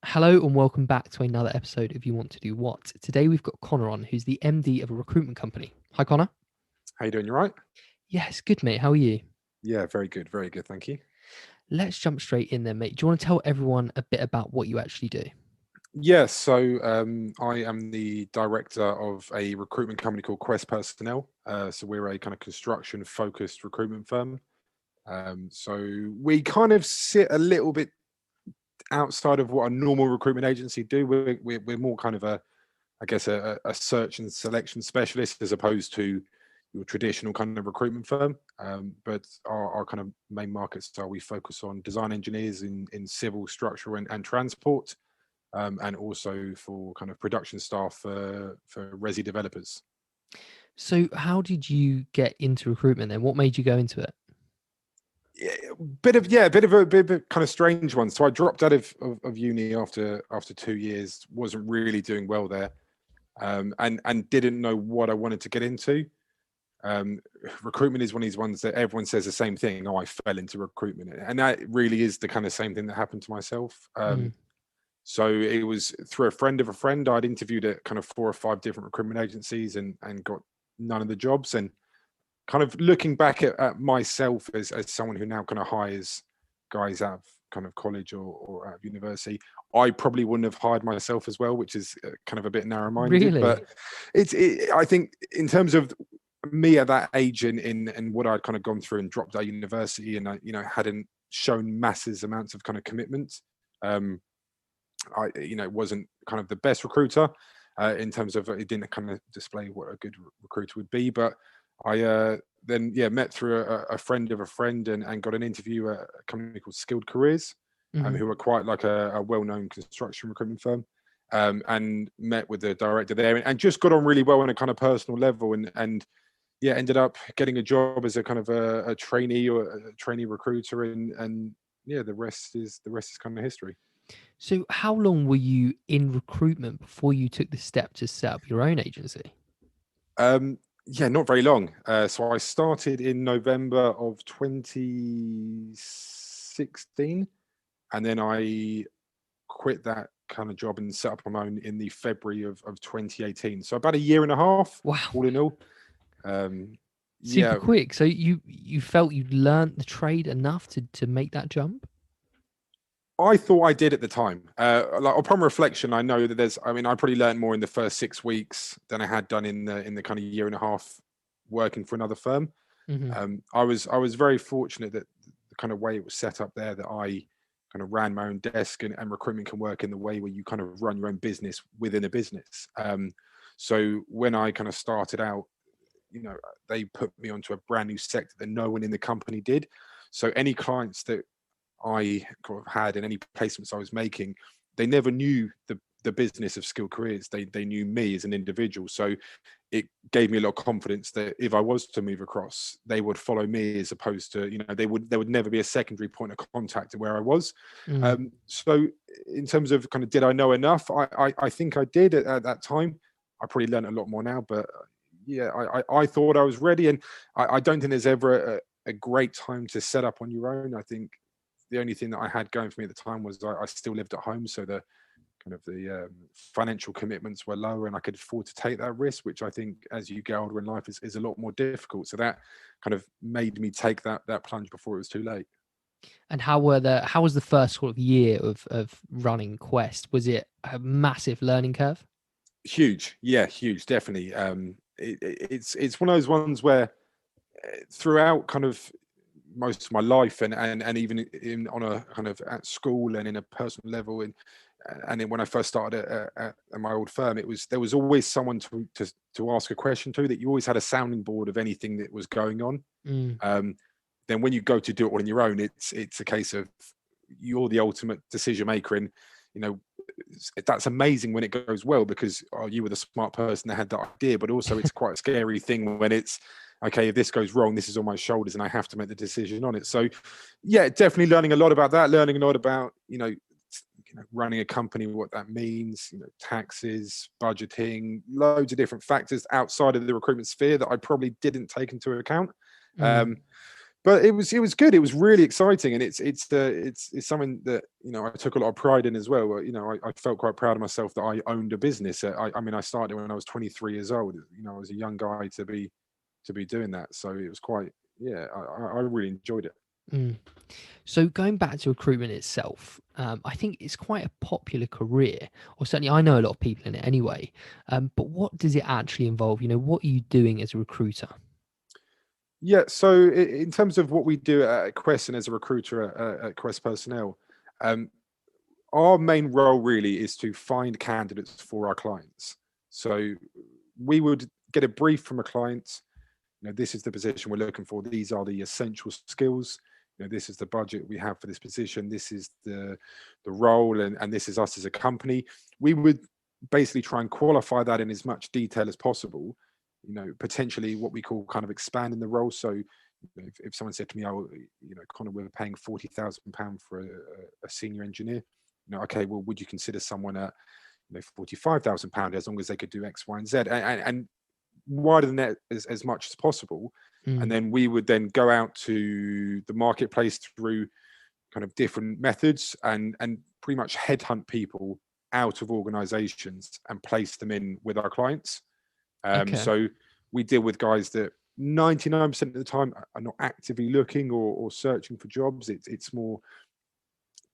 Hello and welcome back to another episode of You Want to Do What. Today we've got Conor on, who's the MD of a recruitment company. Hi, Conor. How you doing? You right? Yes, good, mate. How are you? Yeah, very good, thank you. Let's jump straight in then, mate. Do you want to tell everyone a bit about what you actually do? Yeah, so I am the director of a recruitment company called Quest Personnel. So we're a kind of construction-focused recruitment firm. So we kind of sit a little bit outside of what a normal recruitment agency do. We're more kind of I guess, a search and selection specialist as opposed to your traditional kind of recruitment firm. But our kind of main markets are we focus on design engineers in civil, structural, and transport, and also for kind of production staff for resi developers. So, how did you get into recruitment then? What made you go into it? Yeah, a bit of a kind of strange one. So I dropped out of uni after 2 years. Wasn't really doing well there, and didn't know what I wanted to get into. um, Recruitment is one of these ones that everyone says the same thing. Oh, I fell into recruitment, and that really is the kind of same thing that happened to myself. Mm, So it was through a friend of a friend. I'd interviewed at kind of 4 or 5 different recruitment agencies and got none of the jobs. And kind of looking back at myself as someone who now kind of hires guys out of kind of college or out of university, I probably wouldn't have hired myself as well, which is kind of a bit narrow-minded. really? But I think in terms of me at that age and what I'd kind of gone through and dropped out of university, and I hadn't shown massive amounts of kind of commitment. um I wasn't kind of the best recruiter, in terms of it didn't kind of display what a good recruiter would be. But I then met through a friend of a friend and got an interview at a company called Skilled Careers, Hmm. who are quite like a well-known construction recruitment firm, and met with the director there and just got on really well on a kind of personal level, and ended up getting a job as a kind of a trainee or a trainee recruiter, and the rest is kind of history. So, how long were you in recruitment before you took the step to set up your own agency? Not very long. So I started in November of 2016, and then I quit that kind of job and set up my own in the February of 2018. So about a year and a half, Wow, all in all. Um, super yeah, quick. So you felt you'd learnt the trade enough to make that jump? I thought I did at the time. Like upon reflection, I know that there's. I mean, I probably learned more in the first 6 weeks than I had done in the kind of year and a half working for another firm. Hmm. I was very fortunate that the kind of way it was set up there, that I kind of ran my own desk, and recruitment can work in the way where you kind of run your own business within a business. So when I kind of started out, they put me onto a brand new sector that no one in the company did. So any clients that I had and any placements I was making, they never knew the business of Skilled Careers. They knew me as an individual. So it gave me a lot of confidence that if I was to move across, they would follow me, as opposed to, there would never be a secondary point of contact to where I was. Mm. So in terms of kind of, did I know enough? I think I did at that time. I probably learned a lot more now, but I thought I was ready, and I don't think there's ever a great time to set up on your own. I think the only thing that I had going for me at the time was I still lived at home, so the financial commitments were lower, and I could afford to take that risk, which I think as you get older in life is a lot more difficult. So that kind of made me take that plunge before it was too late. And how was the first sort of year of running Quest? Was it a massive learning curve? Huge, yeah, huge, definitely. It's one of those ones where throughout kind of most of my life, and even on a kind of at school and in a personal level, and then when I first started at my old firm, there was always someone to ask a question to, that you always had a sounding board of anything that was going on. Mm, um, then when you go to do it all on your own, it's a case of you're the ultimate decision maker. And you know that's amazing when it goes well, because you were the smart person that had that idea. But also it's quite a scary thing when it's, okay, if this goes wrong, this is on my shoulders and I have to make the decision on it. So yeah, definitely learning a lot about that, learning a lot about running a company, what that means, taxes, budgeting, loads of different factors outside of the recruitment sphere that I probably didn't take into account. mm. um, but it was good. It was really exciting, and it's something that I took a lot of pride in as well. I felt quite proud of myself that I owned a business. I mean, I started when I was 23 years old. I was a young guy to be doing that, so it was quite, yeah, I really enjoyed it. Mm. So going back to recruitment itself, I think it's quite a popular career, or certainly I know a lot of people in it anyway. But what does it actually involve? What are you doing as a recruiter? Yeah, so in terms of what we do at Quest and as a recruiter at Quest Personnel, um, our main role really is to find candidates for our clients. So we would get a brief from a client. This is the position we're looking for. These are the essential skills. This is the budget we have for this position. This is the role, and this is us as a company. We would basically try and qualify that in as much detail as possible. Potentially what we call kind of expanding the role. So if someone said to me, "Oh, Conor, we're paying £40,000 for a senior engineer," okay, well, would you consider someone at £45,000 as long as they could do X, Y, and Z, and widen that as much as possible. And then we would then go out to the marketplace through kind of different methods and pretty much headhunt people out of organizations and place them in with our clients. Okay. So we deal with guys that 99% of the time are not actively looking or searching for jobs. It's more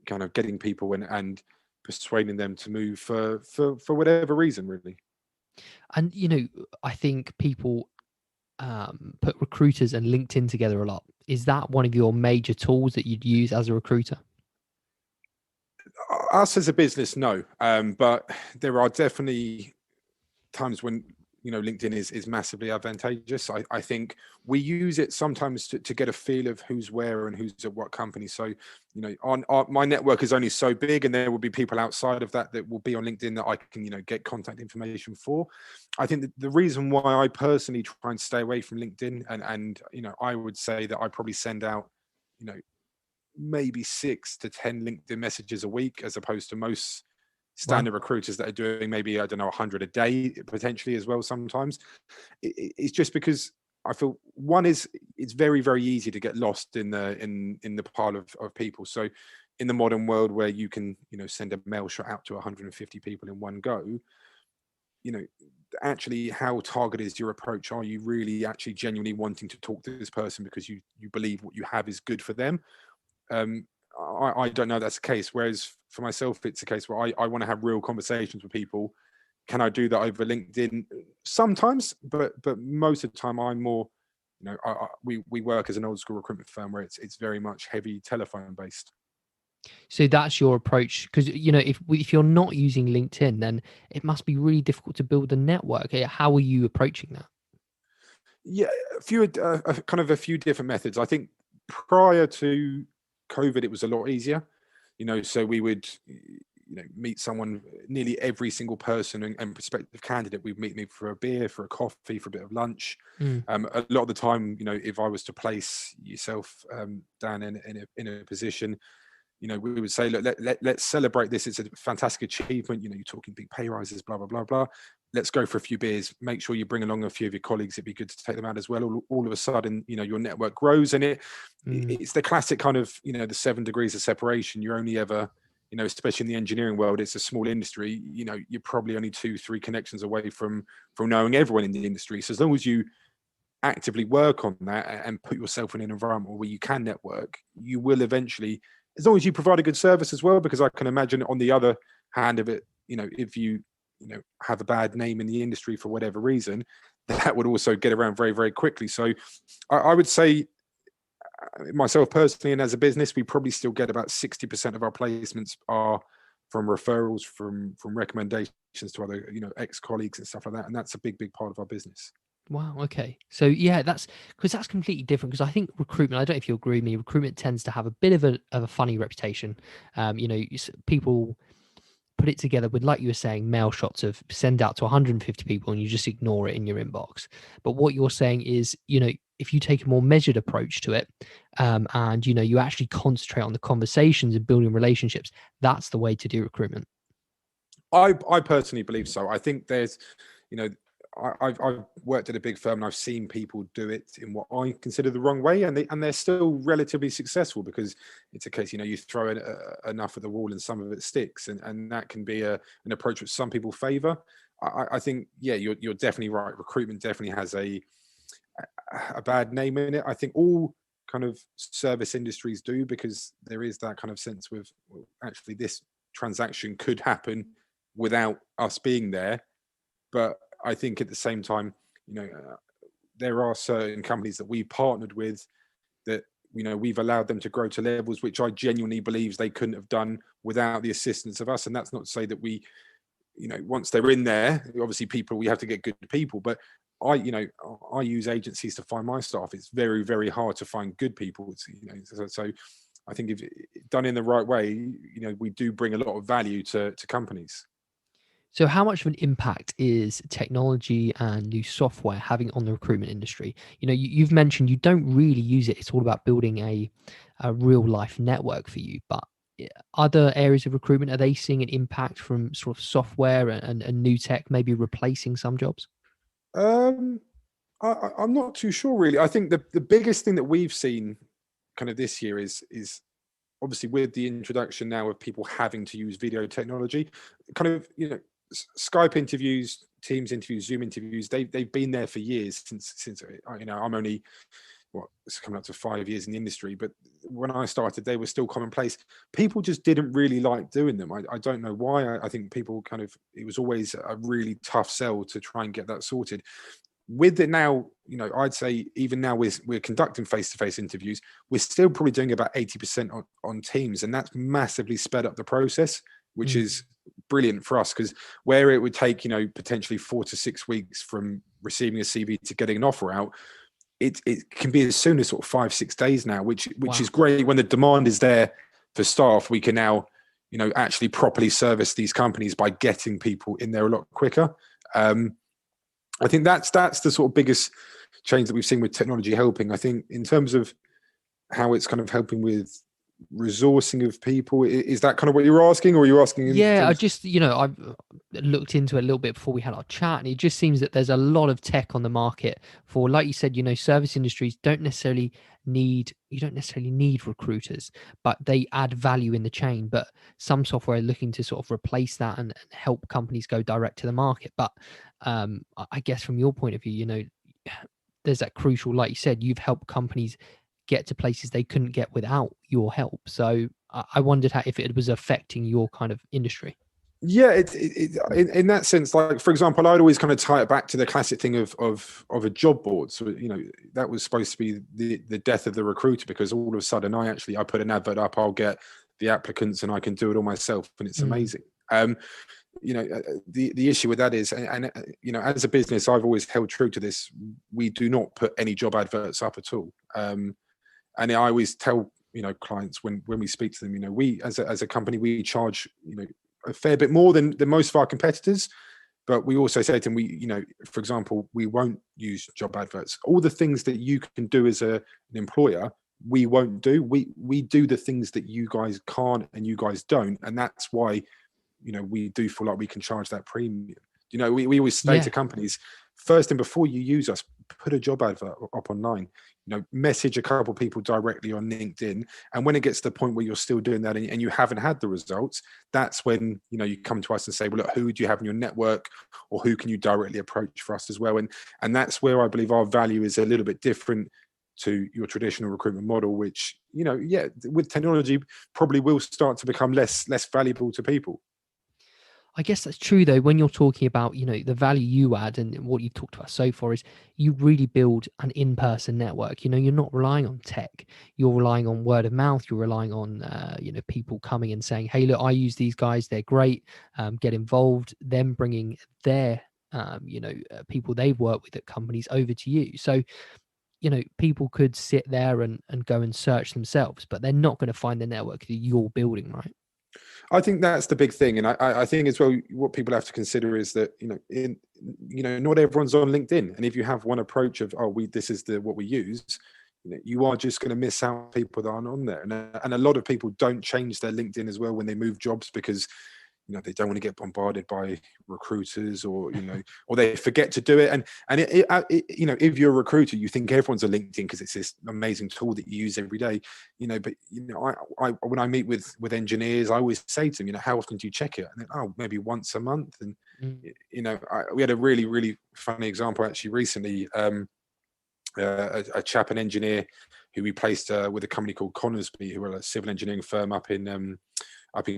kind of getting people and persuading them to move for whatever reason, really. And I think people put recruiters and LinkedIn together a lot. Is that one of your major tools that you'd use as a recruiter? Us as a business, no. But there are definitely times when LinkedIn is massively advantageous. I think we use it sometimes to get a feel of who's where and who's at what company. So my network is only so big, and there will be people outside of that will be on LinkedIn that I can get contact information for. I think that the reason why I personally try and stay away from LinkedIn, and I would say that I probably send out maybe 6 to 10 LinkedIn messages a week, as opposed to most standard recruiters that are doing maybe, I don't know, 100 a day potentially as well. Sometimes it's just because I feel one is it's very, very easy to get lost in the pile of people. So in the modern world where you can send a mail shot out to 150 people in one go, actually how targeted is your approach? Are you really actually genuinely wanting to talk to this person because you believe what you have is good for them? I don't know that's the case. Whereas for myself, it's a case where I want to have real conversations with people. Can I do that over LinkedIn? Sometimes, but most of the time I'm more, we work as an old school recruitment firm where it's very much heavy telephone based. So that's your approach, because if you're not using LinkedIn, then it must be really difficult to build a network. How are you approaching that? Yeah, a few different methods. I think prior to COVID, it was a lot easier. So we would meet someone, nearly every single person and prospective candidate. We'd meet me for a beer, for a coffee, for a bit of lunch. A lot of the time, if I was to place yourself, Dan, in a position, we would say, look, let's celebrate this. It's a fantastic achievement. You're talking big pay rises, blah, blah, blah, blah. Let's go for a few beers. Make sure you bring along a few of your colleagues. It'd be good to take them out as well. All of a sudden, your network grows, and it's the classic kind of, the 7 degrees of separation. You're only ever, especially in the engineering world, it's a small industry. You're probably only 2-3 connections away from knowing everyone in the industry. So as long as you actively work on that and put yourself in an environment where you can network, you will eventually, as long as you provide a good service as well, because I can imagine on the other hand of it, if you have a bad name in the industry for whatever reason, that would also get around very, very quickly. So I would say, myself personally and as a business, we probably still get about 60% of our placements are from referrals, from recommendations to other ex-colleagues and stuff like that, and that's a big part of our business. Wow. Okay. So yeah, that's completely different, because I think recruitment, I don't know if you agree with me, recruitment tends to have a bit of a funny reputation. People put it together with, like you were saying, mail shots of send out to 150 people and you just ignore it in your inbox. But what you're saying is, if you take a more measured approach to it, and you actually concentrate on the conversations and building relationships, that's the way to do recruitment. I personally believe so. I think there's, I've worked at a big firm and I've seen people do it in what I consider the wrong way, and they're still relatively successful, because it's a case, you throw enough at the wall and some of it sticks, and that can be an approach which some people favour. I think, yeah, you're definitely right. Recruitment definitely has a bad name in it. I think all kind of service industries do, because there is that kind of sense with, well, actually this transaction could happen without us being there. But I think at the same time, there are certain companies that we partnered with that, we've allowed them to grow to levels which I genuinely believe they couldn't have done without the assistance of us. And that's not to say that we, once they're in there, obviously people, we have to get good people, but I use agencies to find my staff. It's very, very hard to find good people. So I think if done in the right way, we do bring a lot of value to companies. So how much of an impact is technology and new software having on the recruitment industry? You've mentioned you don't really use it. It's all about building a real life network for you. But other areas of recruitment, are they seeing an impact from sort of software and new tech maybe replacing some jobs? Um, I'm not too sure really. I think the biggest thing that we've seen kind of this year is obviously with the introduction now of people having to use video technology, kind of, Skype interviews, Teams interviews, Zoom interviews. They've been there for years, since I'm only, it's coming up to 5 years in the industry, but when I started, they were still commonplace. People just didn't really like doing them. I don't know why. I think people kind of, it was always a really tough sell to try and get that sorted. With it now, I'd say even now we're conducting face-to-face interviews, we're still probably doing about 80% on Teams, and that's massively sped up the process, which Mm. is brilliant for us, because where it would take potentially 4 to 6 weeks from receiving a CV to getting an offer out, it can be as soon as sort of 5-6 days now, which Wow. is great. When the demand is there for staff, we can now actually properly service these companies by getting people in there a lot quicker. I think that's the sort of biggest change that we've seen with technology helping. I think in terms of how it's kind of helping with resourcing of people, is that kind of what you're asking, or are you asking in Yeah, I terms? just, I've looked into it a little bit before we had our chat, and it just seems that there's a lot of tech on the market for, like you said, service industries you don't necessarily need recruiters, but they add value in the chain. But some software are looking to sort of replace that and help companies go direct to the market. But I guess from your point of view, there's that crucial, like you said, you've helped companies get to places they couldn't get without your help. So I wondered if it was affecting your kind of industry. Yeah, in that sense, like for example, I'd always kind of tie it back to the classic thing of a job board. So that was supposed to be the death of the recruiter, because all of a sudden I put an advert up, I'll get the applicants and I can do it all myself, and it's Mm. amazing. The issue with that is, and as a business, I've always held true to this. We do not put any job adverts up at all. And I always tell clients when we speak to them, we as a company, we charge a fair bit more than most of our competitors, but we also say to them, for example, we won't use job adverts. All the things that you can do as an employer, we won't do. We do the things that you guys can't and you guys don't, and that's why we do feel like we can charge that premium. We always say Yeah. to companies, first and before you use us, put a job advert up online, message a couple of people directly on LinkedIn. And when it gets to the point where you're still doing that and you haven't had the results, that's when, you come to us and say, well, look, who do you have in your network, or who can you directly approach for us as well? And that's where I believe our value is a little bit different to your traditional recruitment model, which, with technology probably will start to become less valuable to people. I guess that's true though. When you're talking about, the value you add and what you've talked about so far is you really build an in-person network. You're not relying on tech. You're relying on word of mouth. You're relying on, people coming and saying, hey, look, I use these guys. They're great. Get involved. Them bringing their, people they've worked with at companies over to you. So, people could sit there and go and search themselves, but they're not going to find the network that you're building, right? I think that's the big thing, and I think as well, what people have to consider is that not everyone's on LinkedIn, and if you have one approach of this is what we use, you are just going to miss out people that aren't on there, and a lot of people don't change their LinkedIn as well when they move jobs, because they don't want to get bombarded by recruiters, or or they forget to do it. And if you're a recruiter, you think everyone's a LinkedIn because it's this amazing tool that you use every day. But I when I meet with engineers, I always say to them, how often do you check it? And then, oh, maybe once a month. And we had a really, really funny example actually recently. A chap, an engineer, who we placed with a company called Conor, who are a civil engineering firm up in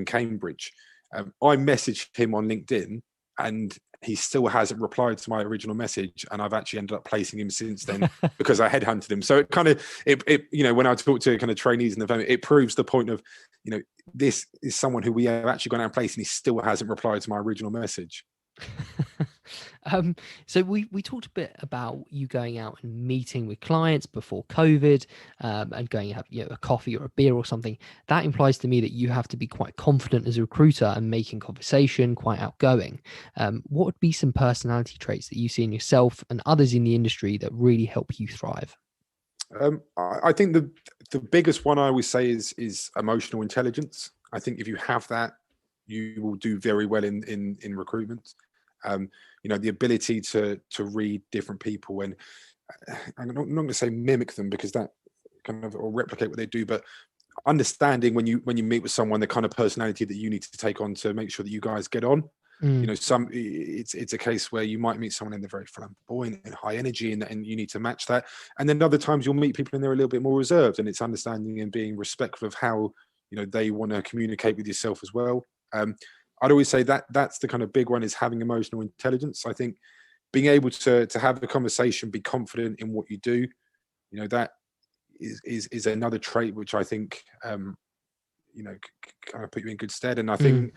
Cambridge. I messaged him on LinkedIn, and he still hasn't replied to my original message, and I've actually ended up placing him since then because I headhunted him. So when I talk to kind of trainees in the firm, it proves the point of, this is someone who we have actually gone out and placed, and he still hasn't replied to my original message. So we talked a bit about you going out and meeting with clients before COVID, and going to have a coffee or a beer or something. That implies to me that you have to be quite confident as a recruiter and making conversation, quite outgoing. What would be some personality traits that you see in yourself and others in the industry that really help you thrive? I think the biggest one I always say is emotional intelligence. I think if you have that, you will do very well in recruitment. The ability to read different people, and I'm not going to say mimic them, because that kind of, or replicate what they do, but understanding when you meet with someone, the kind of personality that you need to take on to make sure that you guys get on. It's a case where you might meet someone and they're very flamboyant and high energy, and you need to match that. And then other times you'll meet people and they're a little bit more reserved, and it's understanding and being respectful of how they want to communicate with yourself as well. I'd always say that's the kind of big one, is having emotional intelligence. I think being able to have a conversation, be confident in what you do, that is another trait which I think kind of put you in good stead. And I think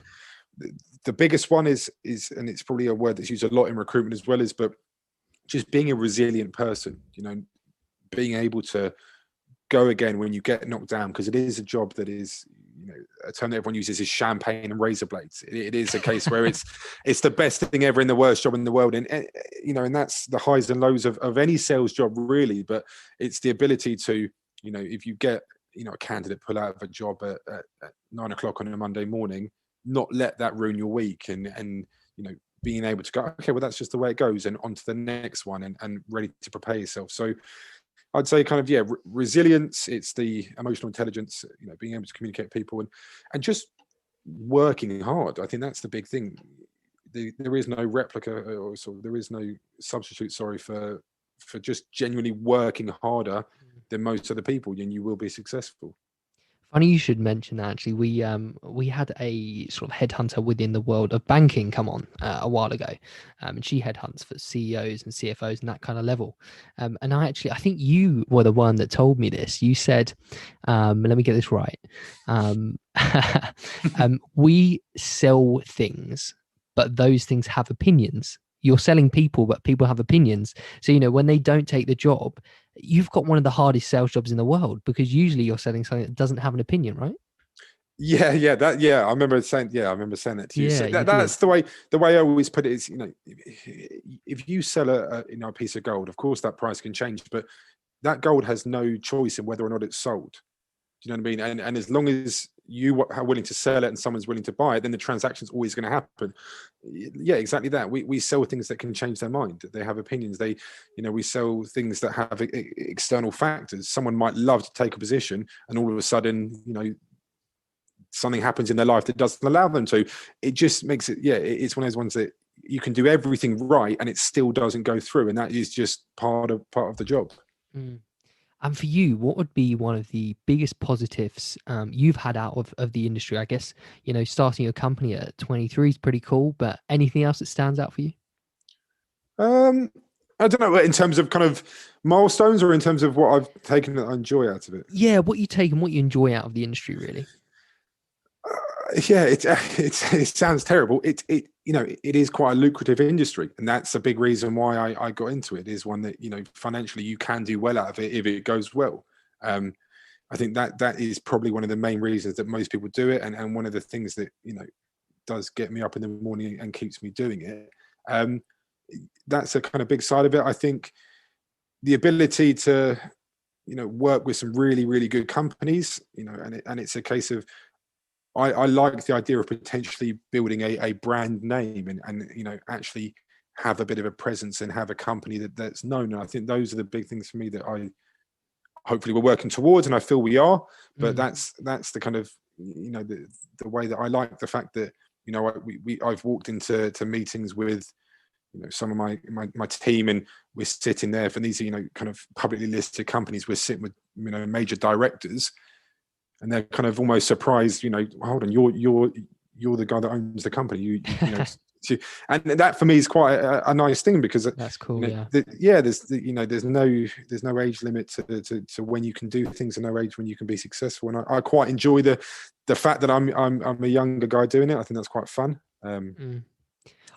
the biggest one is, and it's probably a word that's used a lot in recruitment as well, but just being a resilient person. Being able to go again when you get knocked down, because it is a job that is, a term that everyone uses is champagne and razor blades. It is a case where it's the best thing ever and the worst job in the world, and and that's the highs and lows of any sales job, really. But it's the ability to, if you get a candidate pull out of a job at 9 o'clock on a Monday morning, not let that ruin your week, and being able to go, okay, well, that's just the way it goes, and on to the next one, and ready to prepare yourself. So I'd say kind of, resilience. It's the emotional intelligence, being able to communicate with people, and just working hard. I think that's the big thing. There is no replica, or there is no substitute, for just genuinely working harder than most other people, and you will be successful. Funny you should mention that. Actually, we had a sort of headhunter within the world of banking come on a while ago, and she headhunts for CEOs and CFOs and that kind of level. And I think you were the one that told me this. You said, let me get this right. We sell things, but those things have opinions. You're selling people, but people have opinions. So, when they don't take the job, you've got one of the hardest sales jobs in the world, because usually you're selling something that doesn't have an opinion, right? Yeah. I remember saying that to you. Yeah, So you that's did. the way I always put it is, if you sell a piece of gold, of course that price can change, but that gold has no choice in whether or not it's sold. Do you know what I mean? And as long as you are willing to sell it and someone's willing to buy it, then the transaction's always going to happen. Yeah, exactly that. We sell things that can change their mind. They have opinions. We sell things that have external factors. Someone might love to take a position, and all of a sudden, something happens in their life that doesn't allow them to. It just makes it, it's one of those ones that you can do everything right and it still doesn't go through. And that is just part of the job. And for you, what would be one of the biggest positives you've had out of the industry? I guess, starting your company at 23 is pretty cool, but anything else that stands out for you? I don't know, in terms of kind of milestones, or in terms of what I've taken that I enjoy out of it. Yeah, what you take and what you enjoy out of the industry, really. It sounds terrible. It is quite a lucrative industry, and that's a big reason why I got into it. Is one that financially you can do well out of it if it goes well. I think that is probably one of the main reasons that most people do it, and one of the things that does get me up in the morning and keeps me doing it. That's a kind of big side of it. I think the ability to work with some really, really good companies, and it's a case of, I like the idea of potentially building a brand name and actually have a bit of a presence and have a company that's known. And I think those are the big things for me that I hopefully we're working towards, and I feel we are. But Mm. that's the kind of the way that I like the fact that I've walked into meetings with some of my team, and we're sitting there for these kind of publicly listed companies. We're sitting with major directors, and they're kind of almost surprised. Hold on, you're the guy that owns the company. And that for me is quite a nice thing, because That's cool. there's no age limit to when you can do things, and no age when you can be successful. And I quite enjoy the fact that I'm a younger guy doing it. I think that's quite fun.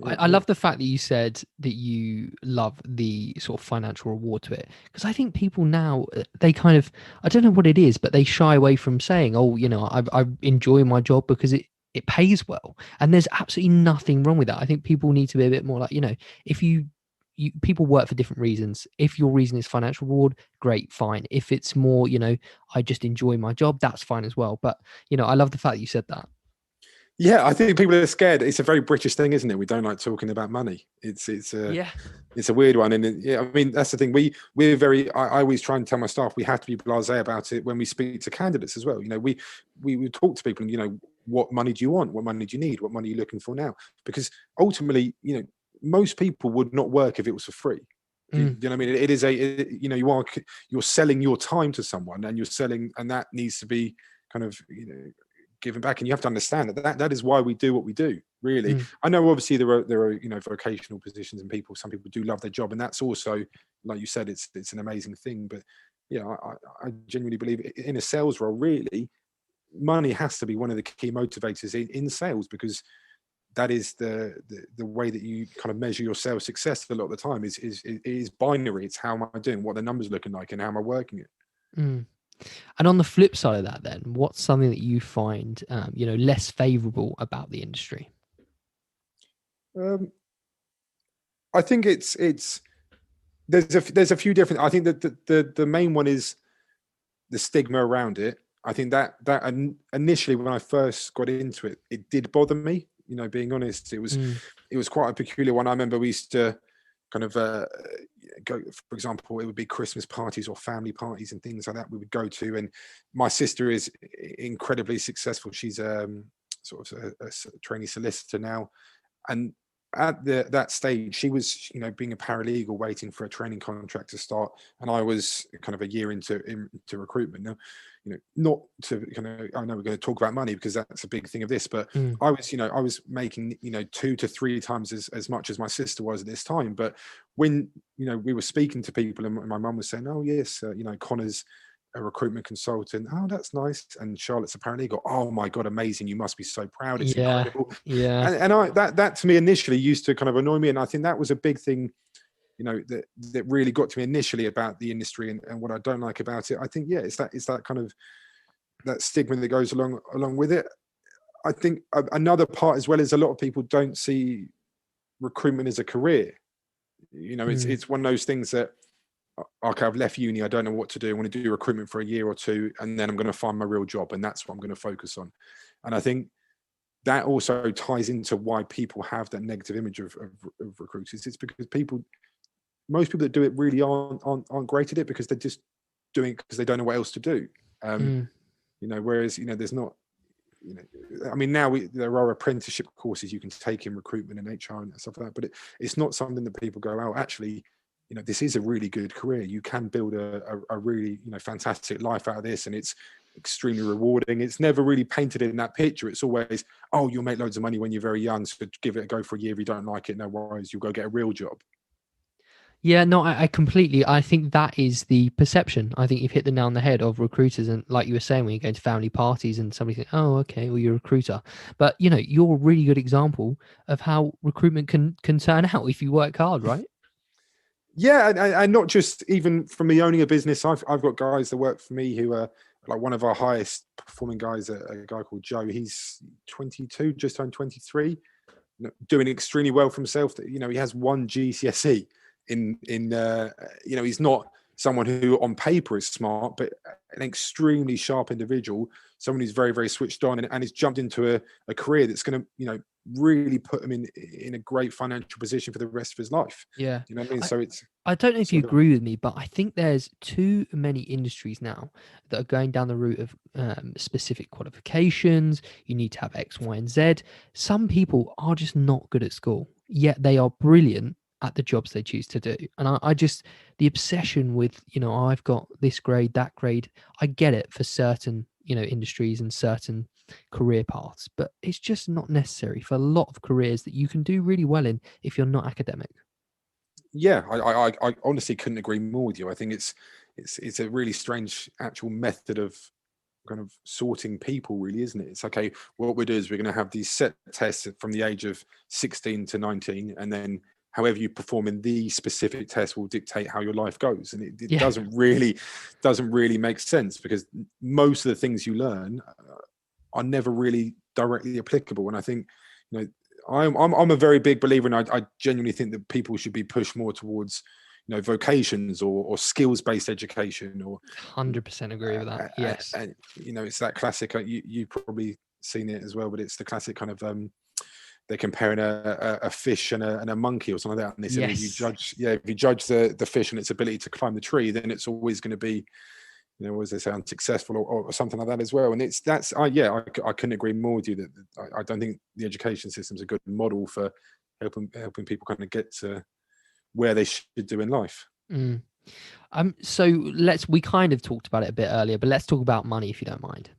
I love the fact that you said that you love the sort of financial reward to it, because I think people now, they kind of, I don't know what it is, but they shy away from saying, oh, I enjoy my job because it pays well. And there's absolutely nothing wrong with that. I think people need to be a bit more like, if you people work for different reasons. If your reason is financial reward, great, fine. If it's more, I just enjoy my job, that's fine as well. But I love the fact that you said that. Yeah, I think people are scared. It's a very British thing, isn't it? We don't like talking about money. It's Yeah. a weird one. And yeah, I mean, that's the thing. We're very. I always try and tell my staff we have to be blasé about it when we speak to candidates as well. We talk to people, and what money do you want? What money do you need? What money are you looking for now? Because ultimately, most people would not work if it was for free. Do you know what I mean? It is you're selling your time to someone, and that needs to be kind of given back. And you have to understand that is why we do what we do, really. I know obviously there are vocational positions, and some people do love their job, and that's also, like you said, it's an amazing thing. But I genuinely believe in a sales role, really, money has to be one of the key motivators in sales, because that is the way that you kind of measure your sales success a lot of the time is binary. It's how am I doing, what the numbers looking like, and how am I working it. And on the flip side of that, then, what's something that you find, less favorable about the industry? I think there's a few different. I think that the main one is the stigma around it. I think that initially when I first got into it, it did bother me. Being honest, it was quite a peculiar one. I remember we used to kind of go, for example, it would be Christmas parties or family parties and things like that we would go to. And my sister is incredibly successful. She's sort of a trainee solicitor now. And at that stage, she was, being a paralegal waiting for a training contract to start. And I was kind of a year into recruitment. Now, not to kind of, I know we're going to talk about money because that's a big thing of this, but I was making, 2 to 3 times as much as my sister was at this time. But when, we were speaking to people, and my mum was saying, oh yes, Connor's a recruitment consultant. Oh, that's nice. And Charlotte's a paralegal. Oh my God, amazing. You must be so proud. It's incredible. Yeah. And that to me initially used to kind of annoy me. And I think that was a big thing, that really got to me initially about the industry and what I don't like about it. I think, it's that kind of that stigma that goes along with it. I think another part as well is a lot of people don't see recruitment as a career. It's one of those things that, okay, I've left uni, I don't know what to do. I want to do recruitment for a year or two, and then I'm going to find my real job, and that's what I'm going to focus on. And I think that also ties into why people have that negative image of recruiters. It's because most people that do it really aren't great at it, because they're just doing it because they don't know what else to do. Whereas there's not. I mean, now there are apprenticeship courses you can take in recruitment and HR and stuff like that, but it's not something that people go, oh, actually, this is a really good career. You can build a really, fantastic life out of this, and it's extremely rewarding. It's never really painted in that picture. It's always, oh, you'll make loads of money when you're very young, so give it a go for a year. If you don't like it, no worries, you'll go get a real job. Yeah, no, I completely, I think that is the perception. I think you've hit the nail on the head of recruiters. And like you were saying, when you go to family parties and somebody thinks, oh, okay, well, you're a recruiter. But, you're a really good example of how recruitment can turn out if you work hard, right? Yeah, and not just even from me owning a business. I've got guys that work for me who are like one of our highest performing guys, a guy called Joe. He's 22, just turned 23, doing extremely well for himself. He has 1 GCSE in he's not someone who on paper is smart, but an extremely sharp individual, someone who's very, very switched on, and has jumped into a career that's going to, really put him in a great financial position for the rest of his life. Yeah. You know what I mean? I, So it's I don't know if you sort of, agree with me, but I think there's too many industries now that are going down the route of specific qualifications. You need to have X, Y, and Z. Some people are just not good at school, yet they are brilliant at the jobs they choose to do. And I just, the obsession with, I've got this grade, that grade, I get it for certain, industries and certain career paths, but it's just not necessary for a lot of careers that you can do really well in if you're not academic. yeah, I honestly couldn't agree more with you. I think it's a really strange actual method of kind of sorting people, really, isn't it? It's okay, what we do is we're going to have these set tests from the age of 16 to 19, and then however you perform in these specific tests will dictate how your life goes. And it Yeah. doesn't really make sense, because most of the things you learn are never really directly applicable. And I think, you know, I'm a very big believer, and I genuinely think that people should be pushed more towards, vocations or skills-based education, or 100% agree with that. Yes. and it's that classic. You've probably seen it as well, but it's the classic kind of they're comparing a fish and a monkey or something like that, and they said, Yes. if you judge the fish and its ability to climb the tree, then it's always going to be, as they say, unsuccessful, or something like that as well. And I couldn't agree more with you that I don't think the education system is a good model for helping people kind of get to where they should do in life. Mm. So we kind of talked about it a bit earlier, but let's talk about money if you don't mind.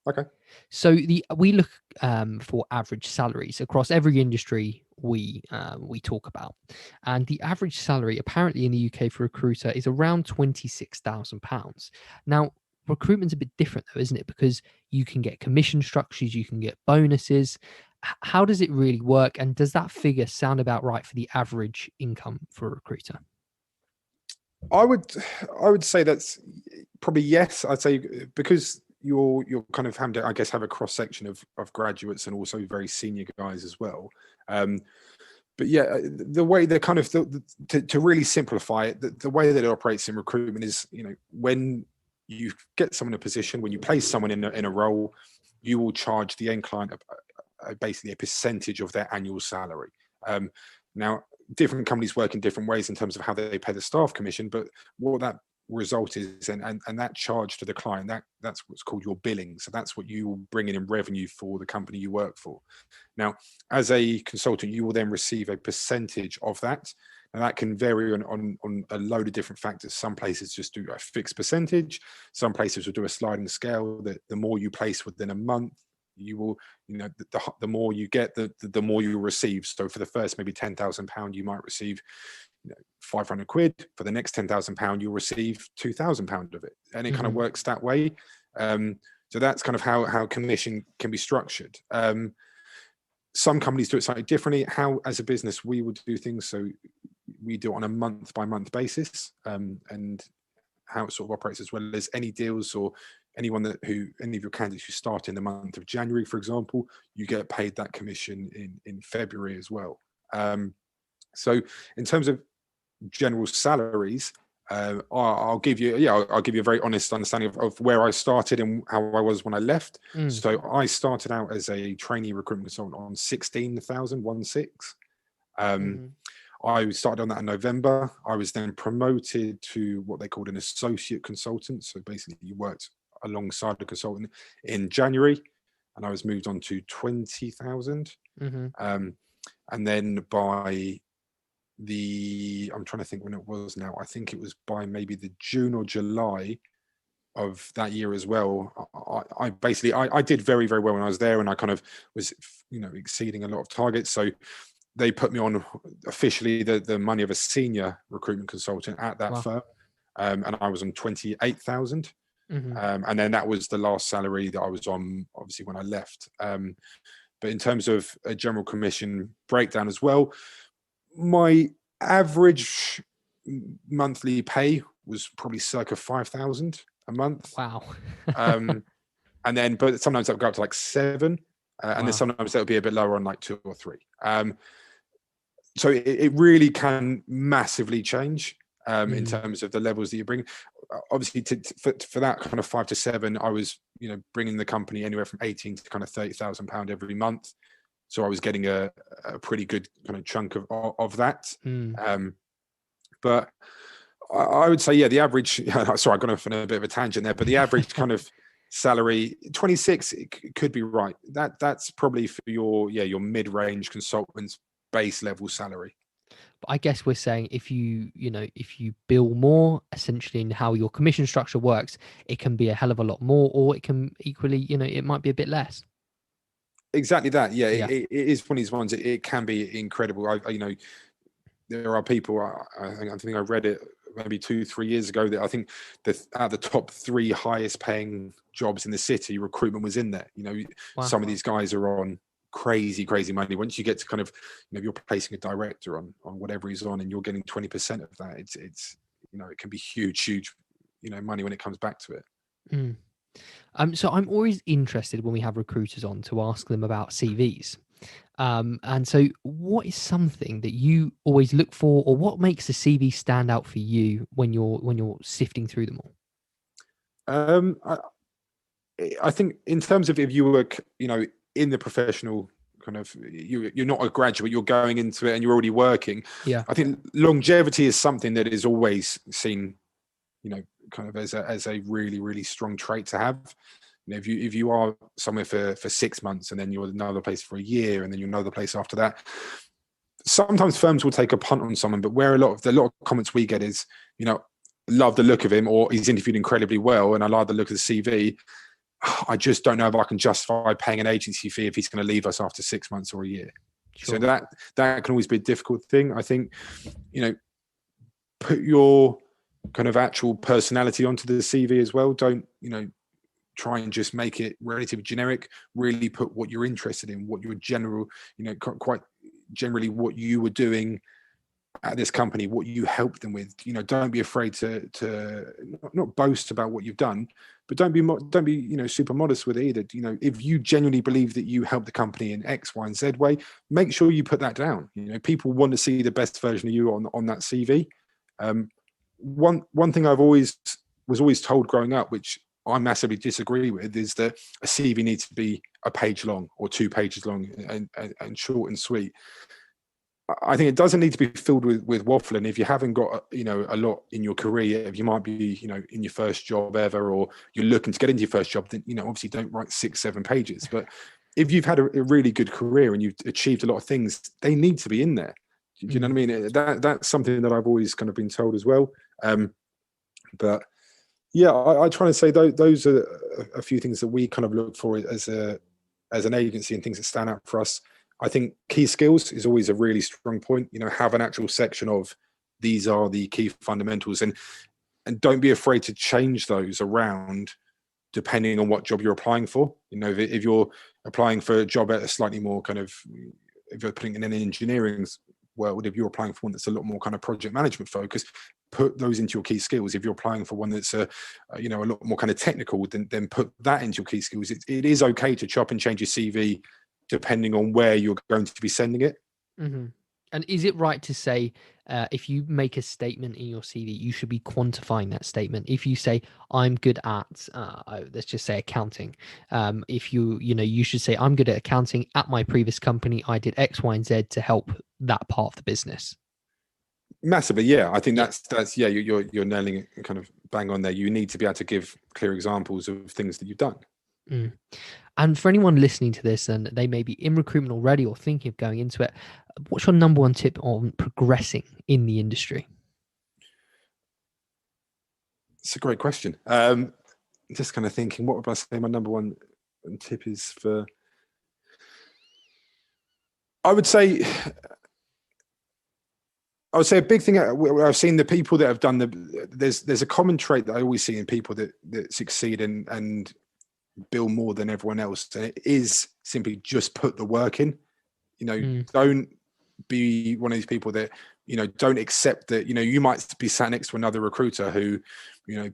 Okay. So we look for average salaries across every industry we talk about, and the average salary apparently in the UK for a recruiter is around £26,000. Now, recruitment's a bit different though, isn't it? Because you can get commission structures, you can get bonuses. How does it really work, and does that figure sound about right for the average income for a recruiter? I would say that's probably yes. I'd say because you're kind of having to, I guess, have a cross section of graduates and also very senior guys as well. But yeah, the way they kind of to really simplify it, the way that it operates in recruitment is, when you get someone in a position, when you place someone in a role, you will charge the end client basically a percentage of their annual salary. Now, different companies work in different ways in terms of how they pay the staff commission, but what that result is, and that charge to the client, that's what's called your billing. So that's what you will bring in revenue for the company you work for. Now, as a consultant, you will then receive a percentage of that. And that can vary on a load of different factors. Some places just do a fixed percentage. Some places will do a sliding scale, that the more you place within a month, you will, the more you get, the more you will receive. So for the first maybe £10,000, you might receive 500 quid. For the next £10,000, you'll receive £2,000 of it, and it kind of works that way. So that's kind of how commission can be structured. Some companies do it slightly differently. How, as a business, we would do things, so we do it on a month by month basis, and how it sort of operates as well as any deals or any of your candidates who start in the month of January, for example, you get paid that commission in February as well. So in terms of general salaries, I'll give you a very honest understanding of where I started and how I was when I left. So I started out as a trainee recruitment consultant on 16,016. I started on that in November. I was then promoted to what they called an associate consultant. So basically, you worked alongside the consultant in January, and I was moved on to 20,000. And then by I'm trying to think when it was now. I think it was by maybe the June or July of that year as well. I basically did very, very well when I was there, and I kind of was, exceeding a lot of targets. So they put me on officially the money of a senior recruitment consultant at that firm, and I was on 28,000. And then that was the last salary that I was on, obviously, when I left. But in terms of a general commission breakdown as well, my average monthly pay was probably circa 5,000 a month. Wow. And then, but sometimes that would go up to like 7, and then sometimes that would be a bit lower on like 2 or 3. So it really can massively change. in terms of the levels that you bring. Obviously, for that kind of 5 to 7, I was, bringing the company anywhere from 18 to kind of £30,000 every month. So I was getting a pretty good kind of chunk of that. But I would say, yeah, the average, sorry, I got off on a bit of a tangent there, but the average kind of salary, 26, it could be right. That's probably for your mid-range consultants base level salary. But I guess we're saying if you bill more, essentially in how your commission structure works, it can be a hell of a lot more, or it can equally, it might be a bit less. Exactly that. Yeah, Yeah. it is one of these ones. It can be incredible. There are people. I think I read it maybe 2-3 years ago that I think that out of the top 3 highest paying jobs in the city, recruitment was in there. Wow. Some of these guys are on crazy money. Once you get to kind of, if you're placing a director on whatever he's on, and you're getting 20% of that, it's it can be huge money when it comes back to it. So I'm always interested when we have recruiters on to ask them about CVs. And so what is something that you always look for, or what makes a CV stand out for you when you're sifting through them all? I think in terms of if you were, in the professional kind of, you're not a graduate, you're going into it and you're already working. Yeah. I think longevity is something that is always seen, kind of as a really strong trait to have. If you are somewhere for 6 months and then you're another place for a year and then you're another place after that, sometimes firms will take a punt on someone. But where a lot of comments we get is, love the look of him, or he's interviewed incredibly well and I like the look of the CV. I just don't know if I can justify paying an agency fee if he's going to leave us after 6 months or a year. Sure. So that can always be a difficult thing. I think, put your kind of actual personality onto the CV as well. Don't, try and just make it relatively generic. Really put what you're interested in, what your general, quite generally what you were doing at this company, what you helped them with. Don't be afraid to not boast about what you've done, but don't be super modest with it either. If you genuinely believe that you helped the company in X, Y, and Z way, make sure you put that down. People want to see the best version of you on that CV. One thing was always told growing up, which I massively disagree with, is that a CV needs to be a page long or 2 pages long and short and sweet. I think it doesn't need to be filled with waffling. If you haven't got a lot in your career, if you might be in your first job ever, or you're looking to get into your first job, then obviously don't write 6-7 pages. But if you've had a really good career and you've achieved a lot of things, they need to be in there. Do you know what I mean? That's something that I've always kind of been told as well. But yeah, I try to say those are a few things that we kind of look for as an agency, and things that stand out for us. I think key skills is always a really strong point. Have an actual section of these are the key fundamentals, and don't be afraid to change those around depending on what job you're applying for. If you're applying for a job at a slightly more kind of, if you're putting in an engineering world, if you're applying for one that's a lot more kind of project management focused, put those into your key skills. If you're applying for one that's a lot more kind of technical, then put that into your key skills. It is okay to chop and change your CV depending on where you're going to be sending it. Mm-hmm. And is it right to say, if you make a statement in your CV, you should be quantifying that statement? If you say, I'm good at, let's just say accounting. If you should say, I'm good at accounting. At my previous company, I did X, Y, and Z to help that part of the business. Massively, yeah. I think that's you're nailing it kind of bang on there. You need to be able to give clear examples of things that you've done. And for anyone listening to this and they may be in recruitment already or thinking of going into it, what's your number one tip on progressing in the industry? It's a great question. Just kind of thinking, what would I say my number one tip is for? I would say a big thing. I've seen the people that have done there's a common trait that I always see in people that succeed and bill more than everyone else, and it is simply just put the work in. Don't be one of these people that don't accept that you might be sat next to another recruiter who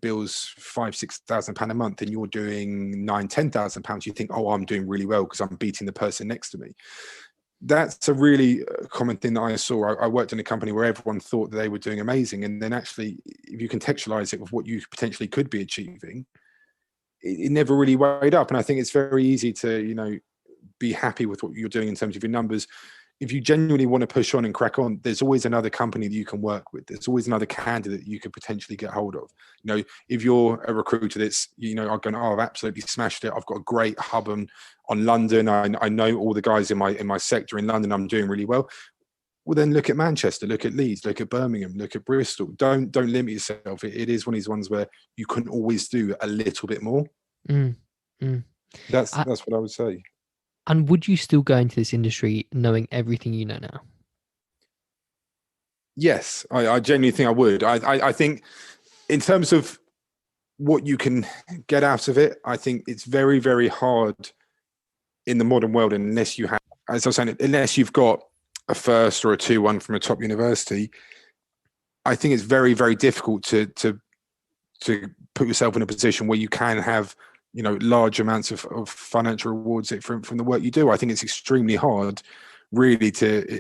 bills £5,000-6,000 a month and you're doing £9,000-10,000. You think, oh, I'm doing really well because I'm beating the person next to me. That's a really common thing that I saw. I worked in a company where everyone thought that they were doing amazing, and then actually, if you contextualize it with what you potentially could be achieving, it never really weighed up. And I think it's very easy to, be happy with what you're doing in terms of your numbers. If you genuinely want to push on and crack on, there's always another company that you can work with. There's always another candidate you could potentially get hold of. If you're a recruiter that's, are going, oh, I've absolutely smashed it. I've got a great hub on London. I know all the guys in my sector in London. I'm doing really well. Well, then look at Manchester, look at Leeds, look at Birmingham, look at Bristol. Don't limit yourself. It is one of these ones where you can always do a little bit more. Mm, mm. That's Uh, what I would say. and would you still go into this industry knowing everything you know now? Yes, I genuinely think I would. I think in terms of what you can get out of it, I think it's very, very hard in the modern world unless you have, as I was saying, unless you've got a first or a 2-1 from a top university. I think it's very, very difficult to put yourself in a position where you can have, large amounts of financial rewards from the work you do. I think it's extremely hard, really,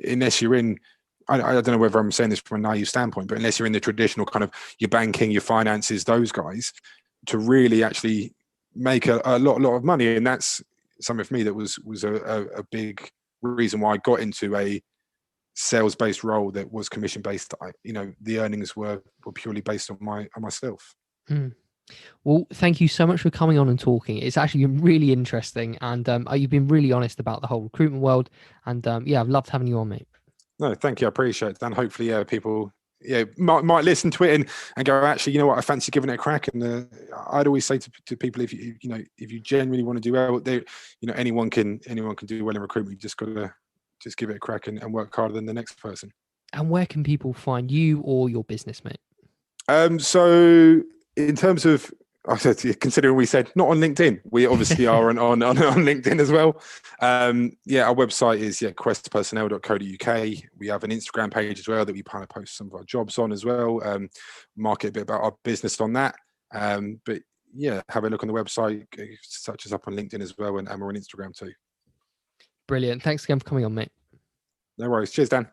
unless you're in. I don't know whether I'm saying this from a naive standpoint, but unless you're in the traditional kind of your banking, your finances, those guys, to really actually make a lot of money. And that's something for me that was a big reason why I got into a sales-based role that was commission-based. The earnings were purely based on myself. Mm. Well, thank you so much for coming on and talking. It's actually been really interesting, and you've been really honest about the whole recruitment world. And yeah, I've loved having you on, mate. No, thank you. I appreciate it. And hopefully, people, might listen to it and go, actually, you know what, I fancy giving it a crack. And I'd always say to people, if you genuinely want to do well, anyone can do well in recruitment. You just got to give it a crack and work harder than the next person. And where can people find you or your business, mate? So in terms of, I said, considering we said not on LinkedIn, we obviously are on LinkedIn as well. Our website is questpersonnel.co.uk. We have an Instagram page as well that we kind of post some of our jobs on as well. Market a bit about our business on that. But yeah, have a look on the website, search us up on LinkedIn as well, and we're on Instagram too. Brilliant. Thanks again for coming on, mate. No worries. Cheers, Dan.